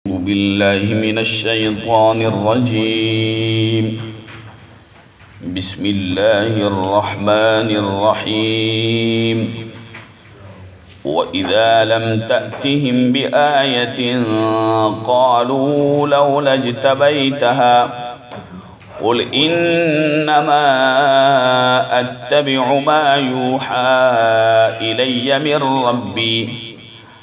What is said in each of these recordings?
أعوذ بالله من الشيطان الرجيم. بسم الله الرحمن الرحيم. وإذا لم تأتهم بآية قالوا لولا اجتبيتها قل إنما أتبع ما يوحى إلي من ربي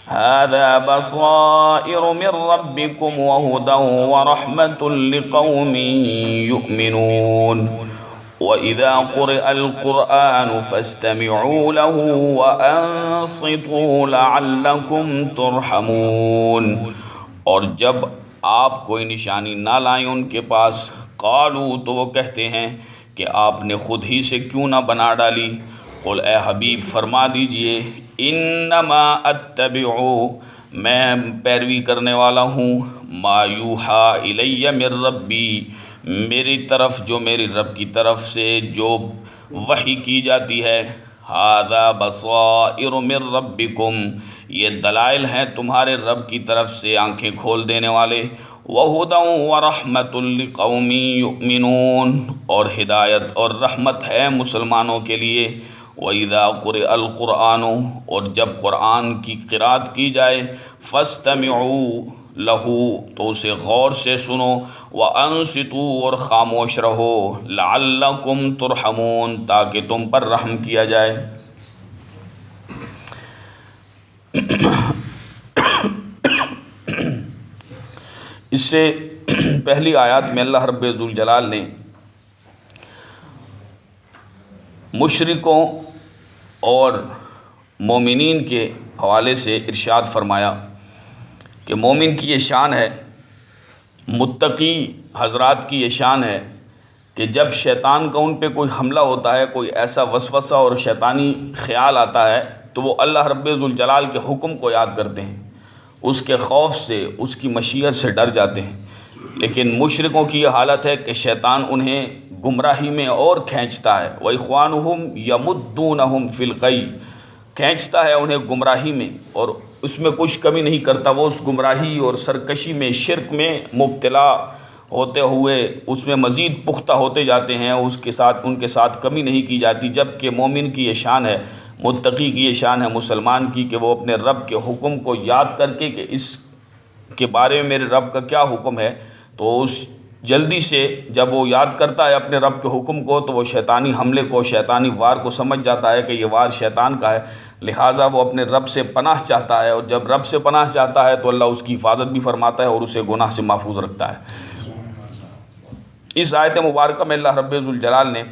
هذا بصائر من ربكم وهدى ورحمة لقوم يؤمنون. وإذا قرئ القرآن فاستمعوا له وأنصتوا لعلكم ترحمون. اور جب آپ کوئی نشانی نہ لائیں ان کے پاس، قالوا تو وہ کہتے ہیں کہ آپ نے خود ہی سے کیوں نہ بنا ڈالی. قل اے حبیب فرما دیجئے، انما اتبع میں پیروی کرنے والا ہوں، ما یوحا الی من ربی میری طرف جو میری رب کی طرف سے جو وحی کی جاتی ہے. ھذا بصائر من ربکم یہ دلائل ہیں تمہارے رب کی طرف سے، آنکھیں کھول دینے والے. وَھُدًى وَرَحْمَةٌ لِقَوْمٍ يُؤْمِنُونَ اور ہدایت اور رحمت ہے مسلمانوں کے لیے. وَإِذَا قُرِئَ الْقُرْآنُ اور جب قرآن کی قرأت کی جائے، فَاسْتَمِعُوا لَهُ تو اسے غور سے سنو، وَأَنصِتُوا اور خاموش رہو، لَعَلَّكُمْ تُرْحَمُونَ تاکہ تم پر رحم کیا جائے. اس سے پہلی آیات میں اللہ رب ذوالجلال نے مشرکوں اور مومنین کے حوالے سے ارشاد فرمایا کہ مومن کی یہ شان ہے، متقی حضرات کی یہ شان ہے کہ جب شیطان کا ان پہ کوئی حملہ ہوتا ہے، کوئی ایسا وسوسہ اور شیطانی خیال آتا ہے، تو وہ اللہ رب ذوالجلال کے حکم کو یاد کرتے ہیں، اس کے خوف سے، اس کی مشیت سے ڈر جاتے ہیں. لیکن مشرکوں کی یہ حالت ہے کہ شیطان انہیں گمراہی میں اور کھینچتا ہے. وَإِخْوَانُهُمْ يَمُدُّونَهُمْ فِي الْغَيِّ کھینچتا ہے انہیں گمراہی میں اور اس میں کچھ کمی نہیں کرتا. وہ اس گمراہی اور سرکشی میں، شرک میں مبتلا ہوتے ہوئے اس میں مزید پختہ ہوتے جاتے ہیں، ان کے ساتھ کمی نہیں کی جاتی. جبکہ مومن کی یہ شان ہے، متقی کی یہ شان ہے، مسلمان کی، کہ وہ اپنے رب کے حکم کو یاد کر کے کہ اس کے بارے میں میرے رب کا کیا حکم ہے، تو اس جلدی سے جب وہ یاد کرتا ہے اپنے رب کے حکم کو، تو وہ شیطانی حملے کو، شیطانی وار کو سمجھ جاتا ہے کہ یہ وار شیطان کا ہے. لہٰذا وہ اپنے رب سے پناہ چاہتا ہے، اور جب رب سے پناہ چاہتا ہے تو اللہ اس کی حفاظت بھی فرماتا ہے اور اسے گناہ سے محفوظ رکھتا ہے. اس آیت مبارکہ میں اللہ رب ذوالجلال نے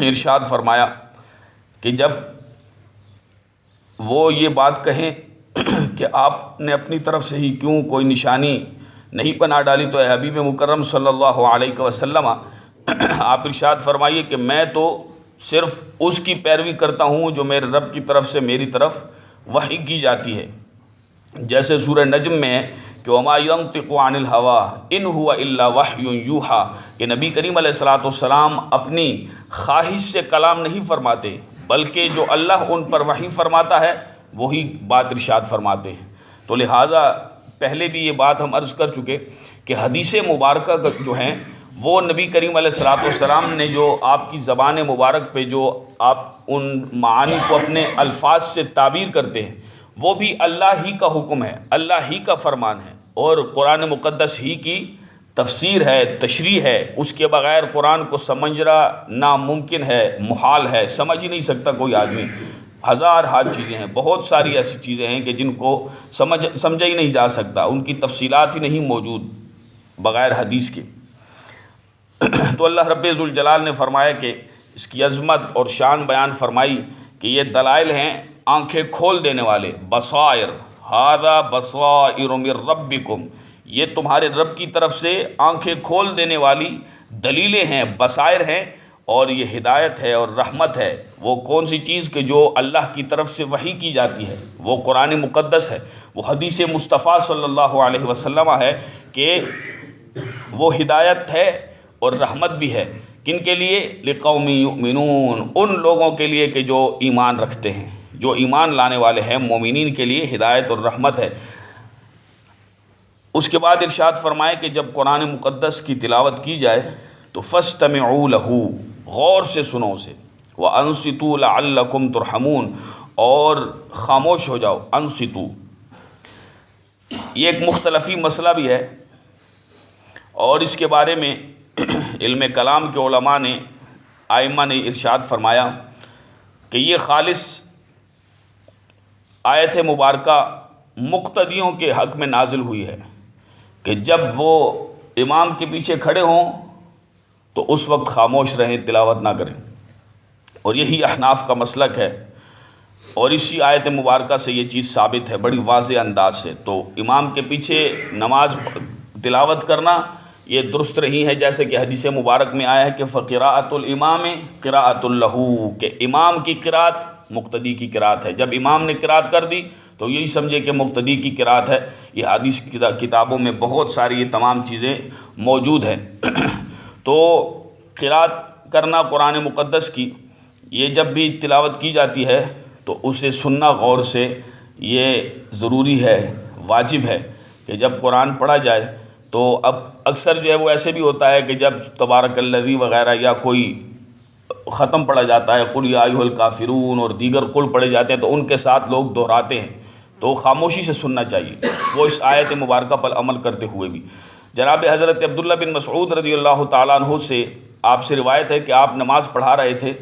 ارشاد فرمایا کہ جب وہ یہ بات کہیں کہ آپ نے اپنی طرف سے ہی کیوں کوئی نشانی نہیں بنا ڈالی، تو اے حبیب مکرم صلی اللہ علیہ وسلم آپ ارشاد فرمائیے کہ میں تو صرف اس کی پیروی کرتا ہوں جو میرے رب کی طرف سے میری طرف وحی کی جاتی ہے. جیسے سورہ نجم میں ہے کہ وَمَا يَنطِقُ عَنِ الْهَوَىٰ إِنْ هُوَ إِلَّا وَحْيٌ يُوحَىٰ کہ نبی کریم علیہ الصلوٰۃ والسلام اپنی خواہش سے کلام نہیں فرماتے، بلکہ جو اللہ ان پر وحی فرماتا ہے وہی بات ارشاد فرماتے ہیں. تو لہٰذا پہلے بھی یہ بات ہم عرض کر چکے کہ حدیث مبارکہ جو ہیں وہ نبی کریم علیہ الصلوٰۃ والسلام نے جو آپ کی زبان مبارک پہ جو آپ ان معانی کو اپنے الفاظ سے تعبیر کرتے ہیں، وہ بھی اللہ ہی کا حکم ہے، اللہ ہی کا فرمان ہے، اور قرآن مقدس ہی کی تفسیر ہے، تشریح ہے. اس کے بغیر قرآن کو سمجھنا ناممکن ہے، محال ہے، سمجھ ہی نہیں سکتا کوئی آدمی. ہزار چیزیں ہیں، بہت ساری ایسی چیزیں ہیں کہ جن کو سمجھا ہی نہیں جا سکتا، ان کی تفصیلات ہی نہیں موجود بغیر حدیث کے. تو اللہ رب ذوالجلال نے فرمایا کہ اس کی عظمت اور شان بیان فرمائی کہ یہ دلائل ہیں آنکھیں کھول دینے والے. بصائر، ھذا بصائر من ربکم یہ تمہارے رب کی طرف سے آنکھیں کھول دینے والی دلیلیں ہیں، بصائر ہیں، اور یہ ہدایت ہے اور رحمت ہے. وہ کون سی چیز کہ جو اللہ کی طرف سے وحی کی جاتی ہے، وہ قرآن مقدس ہے، وہ حدیث مصطفیٰ صلی اللہ علیہ وسلم ہے، کہ وہ ہدایت ہے اور رحمت بھی ہے. کن کے لیے؟ لقوم یؤمنون ان لوگوں کے لیے کہ جو ایمان رکھتے ہیں، جو ایمان لانے والے ہیں، مومنین کے لیے ہدایت اور رحمت ہے. اس کے بعد ارشاد فرمائے کہ جب قرآن مقدس کی تلاوت کی جائے تو فاستمعوا لہ، غور سے سنو اسے، وانصتوا لعلکم ترحمون، اور خاموش ہو جاؤ، انصتوا۔ یہ ایک مختلفی مسئلہ بھی ہے، اور اس کے بارے میں علم کلام کے علماء نے، ائمہ نے ارشاد فرمایا کہ یہ خالص آیت مبارکہ مقتدیوں کے حق میں نازل ہوئی ہے کہ جب وہ امام کے پیچھے کھڑے ہوں تو اس وقت خاموش رہیں، تلاوت نہ کریں، اور یہی احناف کا مسلک ہے، اور اسی آیت مبارکہ سے یہ چیز ثابت ہے بڑی واضح انداز سے۔ تو امام کے پیچھے نماز تلاوت کرنا یہ درست نہیں ہے، جیسے کہ حدیث مبارک میں آیا ہے کہ فقراءۃ الامام قراءۃ لہ، کہ امام کی قرات مقتدی کی قرات ہے۔ جب امام نے قرات کر دی تو یہی سمجھے کہ مقتدی کی قرات ہے۔ یہ حدیث کتابوں میں بہت ساری یہ تمام چیزیں موجود ہیں۔ تو قرات کرنا قرآن مقدس کی، یہ جب بھی تلاوت کی جاتی ہے تو اسے سننا غور سے، یہ ضروری ہے، واجب ہے کہ جب قرآن پڑھا جائے تو اب اکثر جو ہے وہ ایسے بھی ہوتا ہے کہ جب تبارک الذی وغیرہ یا کوئی ختم پڑھا جاتا ہے، قل یا ایھا الکافرون اور دیگر قل پڑھے جاتے ہیں تو ان کے ساتھ لوگ دہراتے ہیں، تو خاموشی سے سننا چاہیے وہ اس آیت مبارکہ پر عمل کرتے ہوئے بھی۔ جناب حضرت عبداللہ بن مسعود رضی اللہ تعالیٰ عنہ سے آپ سے روایت ہے کہ آپ نماز پڑھا رہے تھے،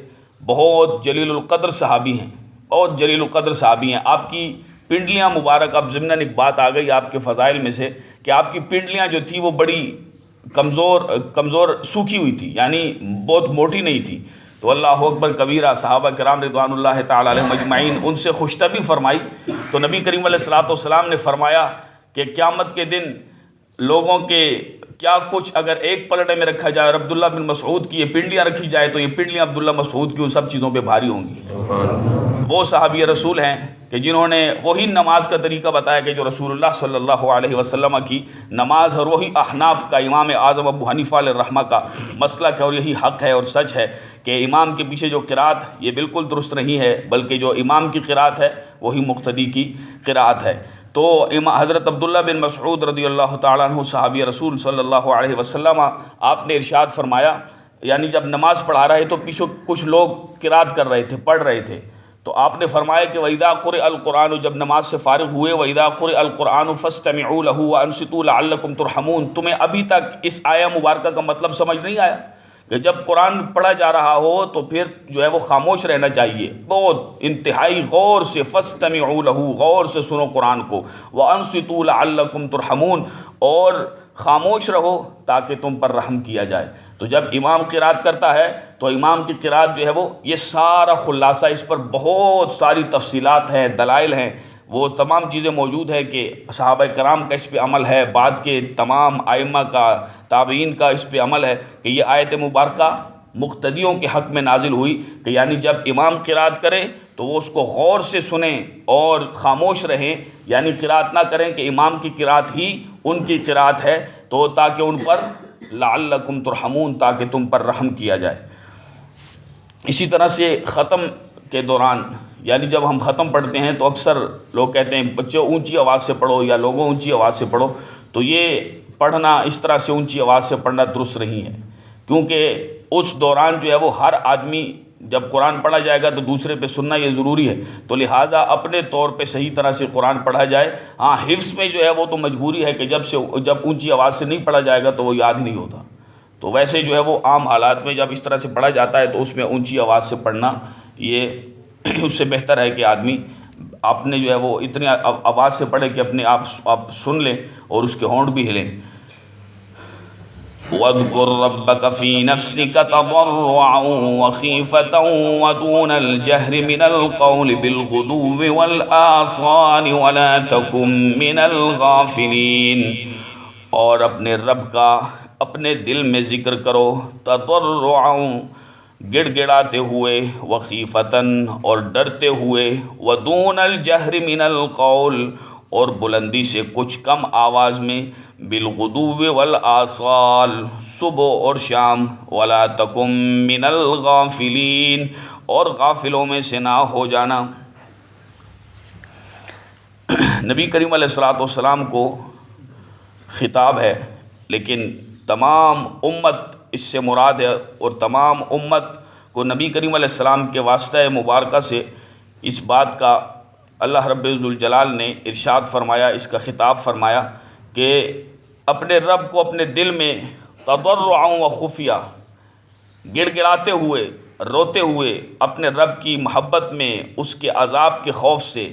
بہت جلیل القدر صحابی ہیں، بہت جلیل القدر صحابی ہیں، آپ کی پنڈلیاں مبارک، اب ضمناً ایک بات آ گئی آپ کے فضائل میں سے کہ آپ کی پنڈلیاں جو تھی وہ بڑی کمزور سوکھی ہوئی تھی، یعنی بہت موٹی نہیں تھی۔ تو اللہ اکبر کبیرہ، صحابہ کرام رضوان اللہ تعالی علیہم اجمعین ان سے خوش طبی فرمائی، تو نبی کریم علیہ الصلوۃ والسلام نے فرمایا کہ قیامت کے دن لوگوں کے کیا کچھ اگر ایک پلڑے میں رکھا جائے اور عبداللہ بن مسعود کی یہ پنڈلیاں رکھی جائے تو یہ پنڈلیاں عبداللہ مسعود کی ان سب چیزوں پہ بھاری ہوں گی۔ وہ صحابی رسول ہیں کہ جنہوں نے وہی نماز کا طریقہ بتایا کہ جو رسول اللہ صلی اللہ علیہ وسلم کی نماز، اور وہی احناف کا امام اعظم ابو حنیفہ علیہ الرحمہ کا مسلک ہے، اور یہی حق ہے اور سچ ہے کہ امام کے پیچھے جو قرات یہ بالکل درست نہیں ہے، بلکہ جو امام کی قرات ہے وہی مقتدی کی قرات ہے۔ تو حضرت عبداللہ بن مسعود رضی اللہ تعالیٰ عنہ صحابی رسول صلی اللہ علیہ وسلم، آپ نے ارشاد فرمایا، یعنی جب نماز پڑھا رہے تو پیچھے کچھ لوگ قرات کر رہے تھے، پڑھ رہے تھے، تو آپ نے فرمایا کہ وَإِذَا قُرِئَ الْقُرْآنُ، جب نماز سے فارغ ہوئے، وَإِذَا قُرِئَ الْقُرْآنُ فَاسْتَمِعُوا لَهُ وَأَنصِتُوا لَعَلَّكُمْ تُرْحَمُونَ۔ تمہیں ابھی تک اس آیہ مبارکہ کا مطلب سمجھ نہیں آیا کہ جب قرآن پڑھا جا رہا ہو تو پھر جو ہے وہ خاموش رہنا چاہیے، بہت انتہائی غور سے، فَاسْتَمِعُوا لَهُ، غور سے سنو قرآن کو، وَأَنصِتُوا لَعَلَّكُمْ تُرْحَمُونَ، اور خاموش رہو تاکہ تم پر رحم کیا جائے۔ تو جب امام قرات کرتا ہے تو امام کی قرات جو ہے وہ یہ سارا خلاصہ، اس پر بہت ساری تفصیلات ہیں، دلائل ہیں، وہ تمام چیزیں موجود ہیں کہ صحابہ کرام کا اس پہ عمل ہے، بعد کے تمام ائمہ کا، تابعین کا اس پہ عمل ہے کہ یہ آیت مبارکہ مقتدیوں کے حق میں نازل ہوئی کہ یعنی جب امام قرات کرے تو وہ اس کو غور سے سنیں اور خاموش رہیں، یعنی قرات نہ کریں کہ امام کی قرات ہی ان کی قرات ہے، تو تاکہ ان پر لعلکم ترحمون، تاکہ تم پر رحم کیا جائے۔ اسی طرح سے ختم کے دوران، یعنی جب ہم ختم پڑھتے ہیں تو اکثر لوگ کہتے ہیں بچوں اونچی آواز سے پڑھو یا لوگوں اونچی آواز سے پڑھو، تو یہ پڑھنا اس طرح سے اونچی آواز سے پڑھنا درست نہیں ہے، کیونکہ اس دوران جو ہے وہ ہر آدمی جب قرآن پڑھا جائے گا تو دوسرے پہ سننا یہ ضروری ہے، تو لہٰذا اپنے طور پہ صحیح طرح سے قرآن پڑھا جائے۔ ہاں حفظ میں جو ہے وہ تو مجبوری ہے کہ جب اونچی آواز سے نہیں پڑھا جائے گا تو وہ یاد نہیں ہوتا، تو ویسے جو ہے وہ عام حالات میں جب اس طرح سے پڑھا جاتا ہے تو اس میں اونچی آواز سے پڑھنا یہ اس سے بہتر ہے کہ آدمی اپنے جو ہے وہ اتنی آواز سے پڑھے کہ اپنے آپ سن لیں اور اس کے ہونٹ بھی ہلیں۔ وَاذْكُرْ رَبَّكَ فِي نَفْسِكَ تَضَرُّعًا وَخِيفَةً وَدُونَ الْجَهْرِ مِنَ الْقَوْلِ بِالْغُدُوِّ وَالْآصَالِ وَلَا تَكُن مِّنَ الْغَافِلِينَ، اور اپنے رب کا اپنے دل میں ذکر کرو، تضرعاً گڑ گڑاتے ہوئے، وخیفتاً اور ڈرتے ہوئے، ودون الجہر من القول اور بلندی سے کچھ کم آواز میں، بالغدو والآصال صبح اور شام، ولا تکم من الغافلین اور غافلوں میں سے نہ ہو جانا۔ نبی کریم علیہ الصلوۃ والسلام کو خطاب ہے، لیکن تمام امت اس سے مراد ہے، اور تمام امت کو نبی کریم علیہ السلام کے واسطہ مبارکہ سے اس بات کا اللہ رب ذوالجلال نے ارشاد فرمایا، اس کا خطاب فرمایا کہ اپنے رب کو اپنے دل میں تضرعا و خفیہ، گڑ گڑاتے ہوئے، روتے ہوئے اپنے رب کی محبت میں، اس کے عذاب کے خوف سے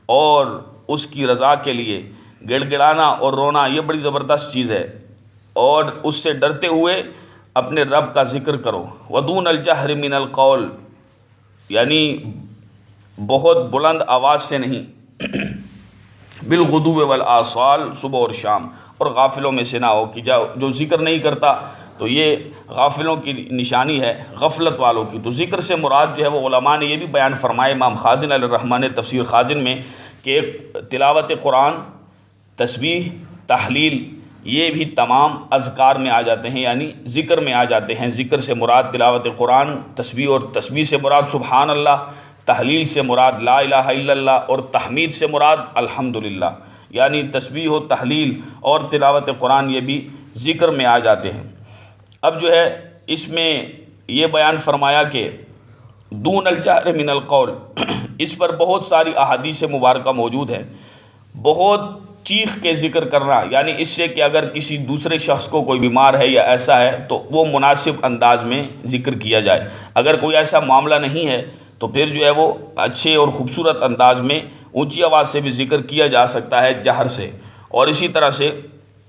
اور اس کی رضا کے لیے گڑ گڑانا اور رونا یہ بڑی زبردست چیز ہے، اور اس سے ڈرتے ہوئے اپنے رب کا ذکر کرو۔ ودون الجہر من القول، یعنی بہت بلند آواز سے نہیں، بالغدو والآصال، صبح اور شام، اور غافلوں میں سے نہ ہو کہ جو ذکر نہیں کرتا تو یہ غافلوں کی نشانی ہے، غفلت والوں کی۔ تو ذکر سے مراد جو ہے وہ علماء نے یہ بھی بیان فرمائے، امام خازن علیہ الرحمٰن نے تفسیر خازن میں، کہ تلاوت قرآن، تسبیح، تحلیل، یہ بھی تمام اذکار میں آ جاتے ہیں، یعنی ذکر میں آ جاتے ہیں۔ ذکر سے مراد تلاوت قرآن، تسبیح، اور تسبیح سے مراد سبحان اللہ، تحلیل سے مراد لا الہ الا اللہ، اور تحمید سے مراد الحمدللہ، یعنی تسبیح و تحلیل اور تلاوت قرآن یہ بھی ذکر میں آ جاتے ہیں۔ اب جو ہے اس میں یہ بیان فرمایا کہ دون الجہر من القول، اس پر بہت ساری احادیث مبارکہ موجود ہیں، بہت چیخ کے ذکر کرنا، یعنی اس سے کہ اگر کسی دوسرے شخص کو کوئی بیمار ہے یا ایسا ہے تو وہ مناسب انداز میں ذکر کیا جائے، اگر کوئی ایسا معاملہ نہیں ہے تو پھر جو ہے وہ اچھے اور خوبصورت انداز میں اونچی آواز سے بھی ذکر کیا جا سکتا ہے، جہر سے۔ اور اسی طرح سے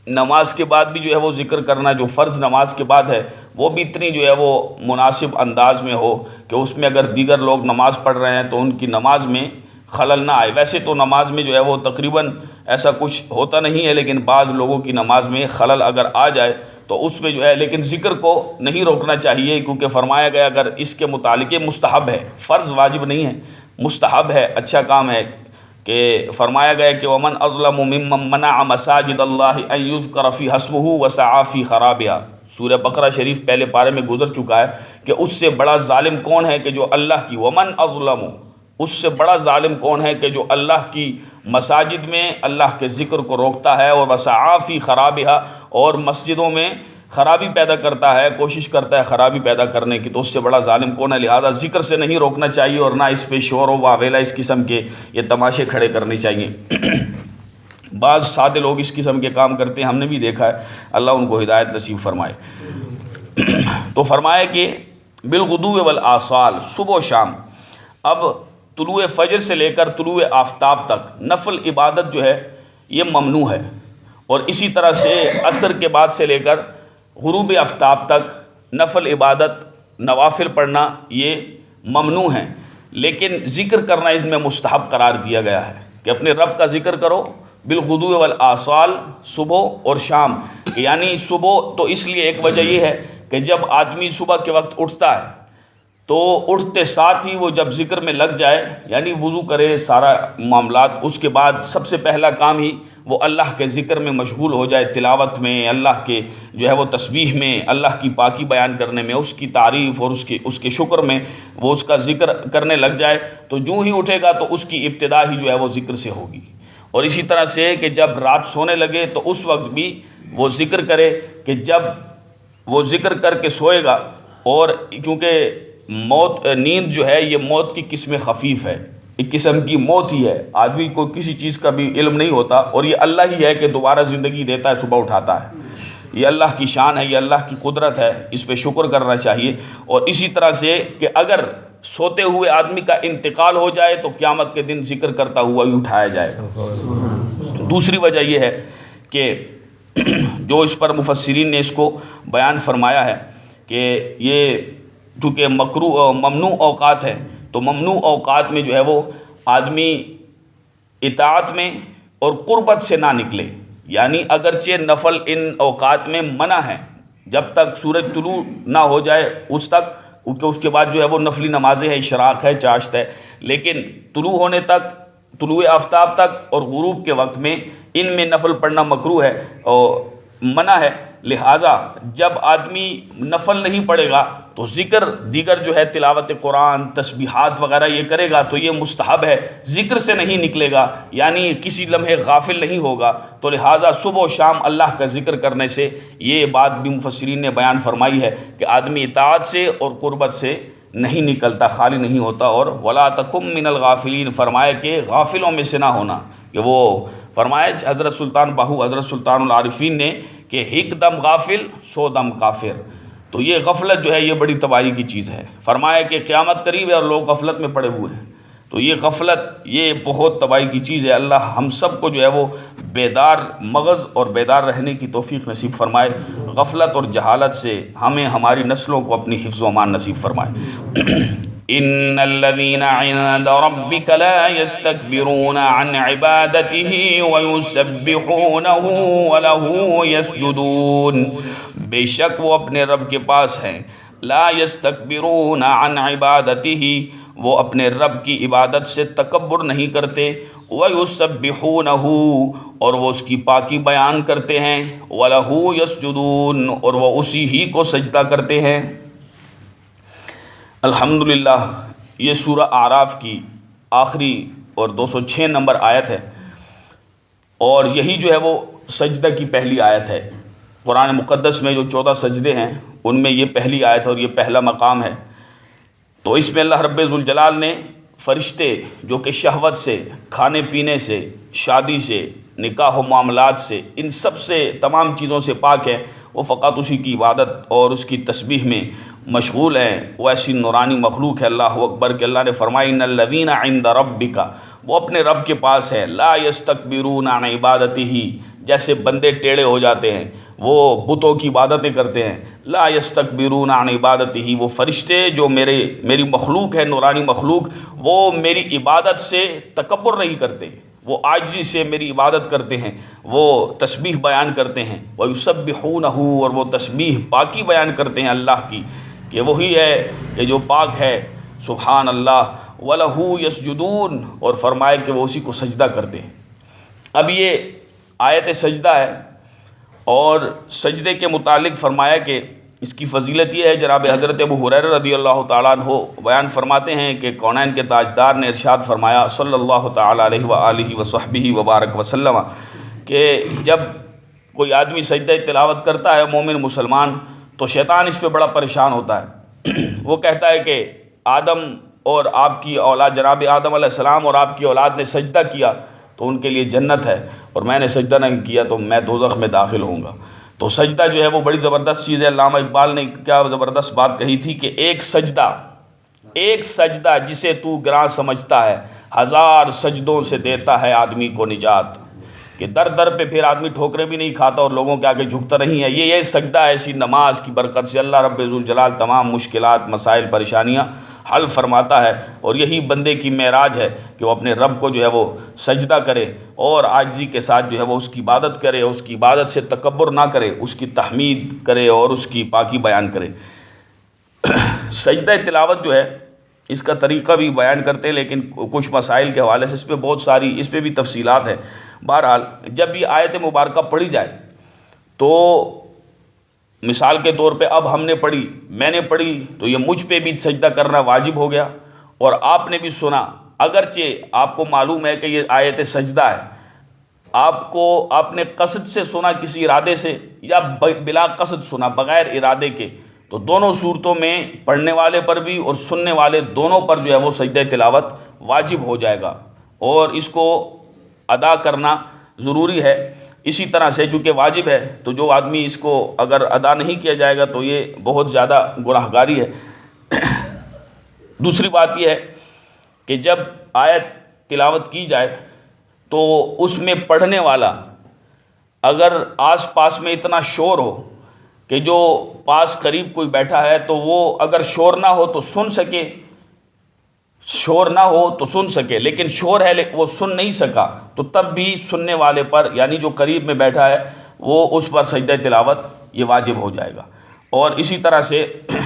نماز کے بعد بھی جو ہے وہ ذکر کرنا، جو فرض نماز کے بعد ہے وہ بھی اتنی جو ہے وہ مناسب انداز میں ہو کہ اس میں اگر دیگر لوگ نماز پڑھ رہے ہیں تو ان کی نماز میں خلل نہ آئے۔ ویسے تو نماز میں جو ہے وہ تقریباً ایسا کچھ ہوتا نہیں ہے، لیکن بعض لوگوں کی نماز میں خلل اگر آ جائے تو اس میں جو ہے، لیکن ذکر کو نہیں روکنا چاہیے، کیونکہ فرمایا گیا اگر اس کے متعلق مستحب ہے، فرض واجب نہیں ہے، مستحب ہے، اچھا کام ہے، کہ فرمایا گیا کہ ومن اظلم ممن منع مساجد اللہ ان یذکر فیہا اسمہ وسعی فی خرابہا، سورہ بقرہ شریف پہلے پارے میں گزر چکا ہے کہ اس سے بڑا ظالم کون ہے کہ جو اللہ کی، ومن اظلم، اس سے بڑا ظالم کون ہے کہ جو اللہ کی مساجد میں اللہ کے ذکر کو روکتا ہے، اور وسعی فی خرابہا، اور مسجدوں میں خرابی پیدا کرتا ہے، کوشش کرتا ہے خرابی پیدا کرنے کی، تو اس سے بڑا ظالم کون ہے؟ لہذا ذکر سے نہیں روکنا چاہیے، اور نہ اس پہ شور و واویلا اس قسم کے یہ تماشے کھڑے کرنے چاہیے۔ بعض سادے لوگ اس قسم کے کام کرتے ہیں، ہم نے بھی دیکھا ہے، اللہ ان کو ہدایت نصیب فرمائے۔ تو فرمایا کہ بالغدو والآصال، صبح و شام۔ اب طلوع فجر سے لے کر طلوع آفتاب تک نفل عبادت جو ہے یہ ممنوع ہے، اور اسی طرح سے عصر کے بعد سے لے کر غروب آفتاب تک نفل عبادت، نوافل پڑھنا یہ ممنوع ہیں، لیکن ذکر کرنا اس میں مستحب قرار دیا گیا ہے کہ اپنے رب کا ذکر کرو بالغدو والآصال، صبح اور شام۔ یعنی صبح تو اس لیے ایک وجہ یہ ہے کہ جب آدمی صبح کے وقت اٹھتا ہے تو اٹھتے ساتھ ہی وہ جب ذکر میں لگ جائے، یعنی وضو کرے، سارا معاملات، اس کے بعد سب سے پہلا کام ہی وہ اللہ کے ذکر میں مشغول ہو جائے، تلاوت میں، اللہ کے جو ہے وہ تسبیح میں، اللہ کی پاکی بیان کرنے میں، اس کی تعریف اور اس کے شکر میں وہ اس کا ذکر کرنے لگ جائے، تو جو ہی اٹھے گا تو اس کی ابتدا ہی جو ہے وہ ذکر سے ہوگی۔ اور اسی طرح سے کہ جب رات سونے لگے تو اس وقت بھی وہ ذکر کرے، کہ جب وہ ذکر کر کے سوئے گا، اور کیونکہ نیند جو ہے یہ موت کی قسم خفیف ہے، ایک قسم کی موت ہی ہے، آدمی کو کسی چیز کا بھی علم نہیں ہوتا، اور یہ اللہ ہی ہے کہ دوبارہ زندگی دیتا ہے، صبح اٹھاتا ہے، یہ اللہ کی شان ہے، یہ اللہ کی قدرت ہے، اس پہ شکر کرنا چاہیے۔ اور اسی طرح سے کہ اگر سوتے ہوئے آدمی کا انتقال ہو جائے تو قیامت کے دن ذکر کرتا ہوا ہی اٹھایا جائے گا۔ دوسری وجہ یہ ہے کہ جو اس پر مفسرین نے اس کو بیان فرمایا ہے کہ یہ چونکہ ممنوع اوقات ہیں، تو ممنوع اوقات میں جو ہے وہ آدمی اطاعت میں اور قربت سے نہ نکلے، یعنی اگرچہ نفل ان اوقات میں منع ہے، جب تک سورج طلوع نہ ہو جائے اس تک، کیونکہ اس کے بعد جو ہے وہ نفلی نمازیں ہیں، اشراق ہے، چاشت ہے، لیکن طلوع ہونے تک، طلوع آفتاب تک اور غروب کے وقت میں ان میں نفل پڑھنا مکروہ ہے اور منع ہے۔ لہٰذا جب آدمی نفل نہیں پڑھے گا تو ذکر دیگر جو ہے تلاوت قرآن تسبیحات وغیرہ یہ کرے گا تو یہ مستحب ہے، ذکر سے نہیں نکلے گا، یعنی کسی لمحے غافل نہیں ہوگا، تو لہٰذا صبح و شام اللہ کا ذکر کرنے سے، یہ بات بھی مفسرین نے بیان فرمائی ہے کہ آدمی اطاعت سے اور قربت سے نہیں نکلتا، خالی نہیں ہوتا۔ اور ولا تکم من الغافلین، فرمایا کہ غافلوں میں سے نہ ہونا، کہ وہ فرمایا حضرت سلطان باہو حضرت سلطان العارفین نے کہ ایک دم غافل 100 دم کافر۔ تو یہ غفلت جو ہے یہ بڑی تباہی کی چیز ہے، فرمایا کہ قیامت قریب ہے اور لوگ غفلت میں پڑے ہوئے ہیں، تو یہ غفلت یہ بہت تباہی کی چیز ہے۔ اللہ ہم سب کو جو ہے وہ بیدار مغز اور بیدار رہنے کی توفیق نصیب فرمائے، غفلت اور جہالت سے ہمیں ہماری نسلوں کو اپنی حفظ و امان نصیب فرمائے۔ ان الذين عند ربك لا يستكبرون عن عبادته ويسبحونه وله يسجدون، بے شک وہ اپنے رب کے پاس ہیں، لا يستكبرون عن عبادته، وہ اپنے رب کی عبادت سے تکبر نہیں کرتے، وَيُسَبِّحُونَهُ، اور وہ اس کی پاکی بیان کرتے ہیں، وَلَهُ يَسْجُدُونَ، اور وہ اسی ہی کو سجدہ کرتے ہیں۔ الحمدللہ یہ سورہ اعراف کی آخری اور 206 نمبر آیت ہے، اور یہی جو ہے وہ سجدہ کی پہلی آیت ہے۔ قرآن مقدس میں جو 14 سجدے ہیں ان میں یہ پہلی آیت ہے اور یہ پہلا مقام ہے۔ تو اس میں اللہ رب ذوالجلال نے فرشتے جو کہ شہوت سے، کھانے پینے سے، شادی سے، نکاح و معاملات سے، ان سب سے تمام چیزوں سے پاک ہیں، وہ فقط اسی کی عبادت اور اس کی تسبیح میں مشغول ہیں۔ وہ ایسی نورانی مخلوق ہے، اللہ اکبر، کہ اللہ نے فرمایا ان الذین عند ربک، وہ اپنے رب کے پاس ہے، لا یستکبرون عن عبادتہ، جیسے بندے ٹیڑے ہو جاتے ہیں وہ بتوں کی عبادتیں کرتے ہیں، لا یستکبرون عن عبادتہ، وہ فرشتے جو میری مخلوق ہے، نورانی مخلوق، وہ میری عبادت سے تکبر نہیں کرتے، وہ عاجزی سے میری عبادت کرتے ہیں، وہ تسبیح بیان کرتے ہیں، وَيُسَبِّحُونَهُ، اور وہ تسبیح پاکی بیان کرتے ہیں اللہ کی، کہ وہی ہے کہ جو پاک ہے، سبحان اللہ، وَلَهُ يَسْجُدُونَ، اور فرمائے کہ وہ اسی کو سجدہ کرتے ہیں۔ اب یہ آیت سجدہ ہے، اور سجدے کے متعلق فرمایا کہ اس کی فضیلت یہ ہے، جناب حضرت ابو ہریرہ رضی اللہ تعالیٰ عنہ بیان فرماتے ہیں کہ کونین کے تاجدار نے ارشاد فرمایا صلی اللہ تعالیٰ علیہ وآلہ وصحبہ وبارک وسلم، کہ جب کوئی آدمی سجدہ تلاوت کرتا ہے مومن مسلمان، تو شیطان اس پہ بڑا پریشان ہوتا ہے، وہ کہتا ہے کہ آدم اور آپ کی اولاد، جناب آدم علیہ السلام اور آپ کی اولاد نے سجدہ کیا تو ان کے لیے جنت ہے، اور میں نے سجدہ نہیں کیا تو میں دوزخ میں داخل ہوں گا۔ تو سجدہ جو ہے وہ بڑی زبردست چیز ہے۔ علامہ اقبال نے کیا زبردست بات کہی تھی کہ ایک سجدہ جسے تو گراں سمجھتا ہے، 1000 سجدوں سے دیتا ہے آدمی کو نجات، کہ در در پہ پھر آدمی ٹھوکرے بھی نہیں کھاتا اور لوگوں کے آگے جھکتا نہیں ہے۔ یہ سجدہ ایسی نماز کی برکت سے اللہ رب ذوالجلال تمام مشکلات، مسائل، پریشانیاں حل فرماتا ہے، اور یہی بندے کی معراج ہے کہ وہ اپنے رب کو جو ہے وہ سجدہ کرے اور عاجزی کے ساتھ جو ہے وہ اس کی عبادت کرے، اس کی عبادت سے تکبر نہ کرے، اس کی تحمید کرے اور اس کی پاکی بیان کرے۔ سجدہ تلاوت جو ہے اس کا طریقہ بھی بیان کرتے ہیں، لیکن کچھ مسائل کے حوالے سے اس پہ بہت ساری اس پہ بھی تفصیلات ہیں۔ بہرحال جب یہ آیت مبارکہ پڑھی جائے تو مثال کے طور پہ اب ہم نے پڑھی، میں نے پڑھی، تو یہ مجھ پہ بھی سجدہ کرنا واجب ہو گیا، اور آپ نے بھی سنا، اگرچہ آپ کو معلوم ہے کہ یہ آیت سجدہ ہے، آپ نے قصد سے سنا کسی ارادے سے، یا بلا قصد سنا بغیر ارادے کے، تو دونوں صورتوں میں پڑھنے والے پر بھی اور سننے والے دونوں پر جو ہے وہ سجدہ تلاوت واجب ہو جائے گا، اور اس کو ادا کرنا ضروری ہے۔ اسی طرح سے چونکہ واجب ہے تو جو آدمی اس کو اگر ادا نہیں کیا جائے گا تو یہ بہت زیادہ گناہگاری ہے۔ دوسری بات یہ ہے کہ جب آیت تلاوت کی جائے تو اس میں پڑھنے والا اگر آس پاس میں اتنا شور ہو کہ جو پاس قریب کوئی بیٹھا ہے تو وہ اگر شور نہ ہو تو سن سکے، شور نہ ہو تو سن سکے، لیکن شور ہے وہ سن نہیں سکا، تو تب بھی سننے والے پر، یعنی جو قریب میں بیٹھا ہے، وہ اس پر سجدہ تلاوت یہ واجب ہو جائے گا۔ اور اسی طرح سے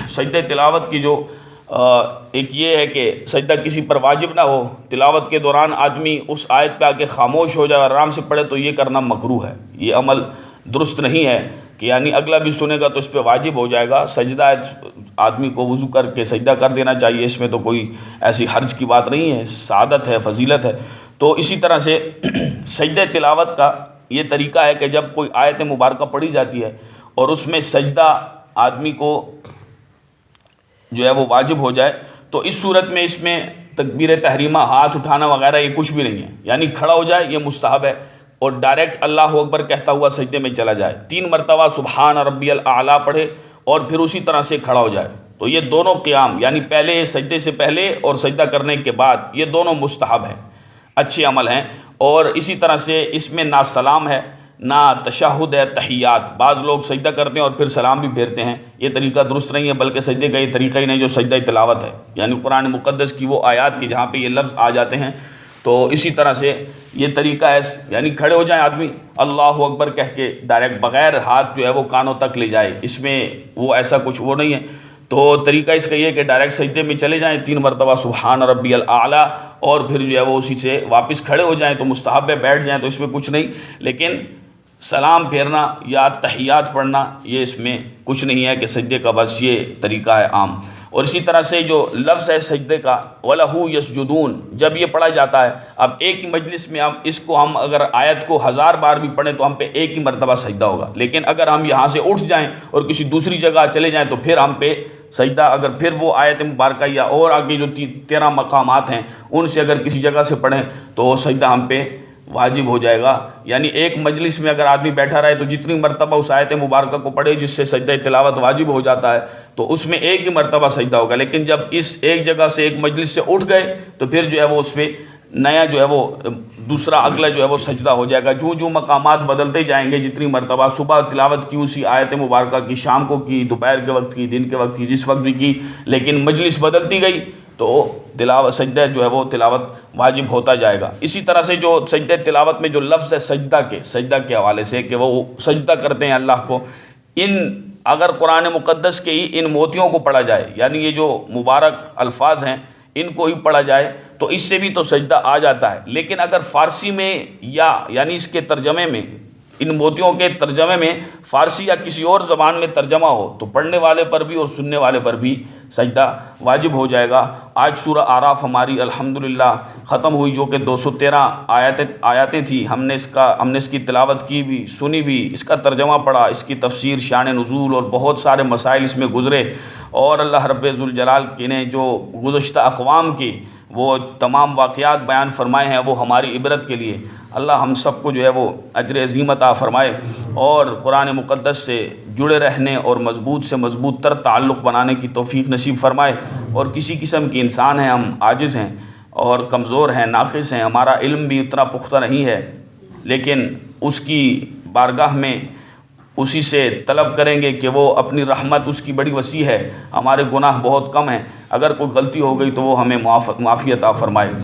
سجدہ تلاوت کی جو ایک یہ ہے کہ سجدہ کسی پر واجب نہ ہو، تلاوت کے دوران آدمی اس آیت پہ آ کے خاموش ہو جائے اور آرام سے پڑھے، تو یہ کرنا مکروہ ہے، یہ عمل درست نہیں ہے کہ یعنی اگلا بھی سنے گا تو اس پہ واجب ہو جائے گا۔ سجدہ آدمی کو وضو کر کے سجدہ کر دینا چاہیے، اس میں تو کوئی ایسی حرج کی بات نہیں ہے، سعادت ہے، فضیلت ہے۔ تو اسی طرح سے سجدہ تلاوت کا یہ طریقہ ہے کہ جب کوئی آیت مبارکہ پڑھی جاتی ہے اور اس میں سجدہ آدمی کو جو ہے وہ واجب ہو جائے، تو اس صورت میں اس میں تکبیر تحریمہ، ہاتھ اٹھانا وغیرہ یہ کچھ بھی نہیں ہے، یعنی کھڑا ہو جائے یہ مستحب ہے، اور ڈائریکٹ اللہ اکبر کہتا ہوا سجدے میں چلا جائے، 3 مرتبہ سبحان ربی الاعلیٰ پڑھے اور پھر اسی طرح سے کھڑا ہو جائے۔ تو یہ دونوں قیام، یعنی پہلے سجدے سے پہلے اور سجدہ کرنے کے بعد، یہ دونوں مستحب ہیں، اچھے عمل ہیں۔ اور اسی طرح سے اس میں نہ سلام ہے نہ تشہد ہے، تحیات۔ بعض لوگ سجدہ کرتے ہیں اور پھر سلام بھی پھیرتے ہیں، یہ طریقہ درست نہیں ہے، بلکہ سجدے کا یہ طریقہ ہی نہیں جو سجدہ تلاوت ہے، یعنی قرآن مقدس کی وہ آیات کی جہاں پہ یہ لفظ آ جاتے ہیں۔ تو اسی طرح سے یہ طریقہ ہے، یعنی کھڑے ہو جائیں آدمی، اللہ اکبر کہہ کے ڈائریکٹ بغیر ہاتھ جو ہے وہ کانوں تک لے جائے، اس میں وہ ایسا کچھ وہ نہیں ہے۔ تو طریقہ اس کا یہ ہے کہ ڈائریکٹ سجدے میں چلے جائیں، 3 مرتبہ سبحان ربی الاعلیٰ، اور پھر جو ہے وہ اسی سے واپس کھڑے ہو جائیں، تو مستحب ہے، بیٹھ جائیں تو اس میں کچھ نہیں، لیکن سلام پھیرنا یا تحیات پڑھنا یہ اس میں کچھ نہیں ہے کہ سجدے کا بس یہ طریقہ ہے عام۔ اور اسی طرح سے جو لفظ ہے سجدے کا وَلَهُ يَسْجُدُونَ، جب یہ پڑھا جاتا ہے، اب ایک ہی مجلس میں اس کو ہم اگر آیت کو 1000 بار بھی پڑھیں تو ہم پہ ایک ہی مرتبہ سجدہ ہوگا، لیکن اگر ہم یہاں سے اٹھ جائیں اور کسی دوسری جگہ چلے جائیں تو پھر ہم پہ سجدہ، اگر پھر وہ آیت مبارکہ یا اور آگے جو 13 مقامات ہیں ان سے اگر کسی جگہ سے پڑھیں تو وہ سجدہ ہم پہ واجب ہو جائے گا۔ یعنی ایک مجلس میں اگر آدمی بیٹھا رہے تو جتنی مرتبہ اس آیت مبارکہ کو پڑھے جس سے سجدہ تلاوت واجب ہو جاتا ہے، تو اس میں ایک ہی مرتبہ سجدہ ہوگا، لیکن جب اس ایک جگہ سے ایک مجلس سے اٹھ گئے تو پھر جو ہے وہ اس پہ نیا جو ہے وہ دوسرا اگلا جو ہے وہ سجدہ ہو جائے گا۔ جو مقامات بدلتے جائیں گے، جتنی مرتبہ صبح تلاوت کی اسی آیت مبارکہ کی، شام کو کی، دوپہر کے وقت کی، دن کے وقت کی، جس وقت بھی کی، لیکن مجلس بدلتی گئی تو تلاوت سجدہ جو ہے وہ تلاوت واجب ہوتا جائے گا۔ اسی طرح سے جو سجدہ تلاوت میں جو لفظ ہے سجدہ کے حوالے سے کہ وہ سجدہ کرتے ہیں اللہ کو، اگر قرآن مقدس کے ہی ان موتیوں کو پڑھا جائے، یعنی یہ جو مبارک الفاظ ہیں ان کو ہی پڑھا جائے تو اس سے بھی تو سجدہ آ جاتا ہے، لیکن اگر فارسی میں یعنی اس کے ترجمے میں، ان موتیوں کے ترجمے میں فارسی یا کسی اور زبان میں ترجمہ ہو تو پڑھنے والے پر بھی اور سننے والے پر بھی سجدہ واجب ہو جائے گا۔ آج سورہ اعراف ہماری الحمدللہ ختم ہوئی، جو کہ 213 آیاتیں تھی، ہم نے اس کی تلاوت کی بھی، سنی بھی، اس کا ترجمہ پڑھا، اس کی تفسیر، شان نزول اور بہت سارے مسائل اس میں گزرے، اور اللہ رب ذوالجلال نے جو گزشتہ اقوام کی وہ تمام واقعات بیان فرمائے ہیں وہ ہماری عبرت کے لیے۔ اللہ ہم سب کو جو ہے وہ اجر عظیم عطا فرمائے اور قرآن مقدس سے جڑے رہنے اور مضبوط سے مضبوط تر تعلق بنانے کی توفیق نصیب فرمائے۔ اور کسی قسم کی انسان ہیں، ہم عاجز ہیں اور کمزور ہیں، ناقص ہیں، ہمارا علم بھی اتنا پختہ نہیں ہے، لیکن اس کی بارگاہ میں اسی سے طلب کریں گے کہ وہ اپنی رحمت، اس کی بڑی وسیع ہے، ہمارے گناہ بہت کم ہیں، اگر کوئی غلطی ہو گئی تو وہ ہمیں معافی عطا فرمائے۔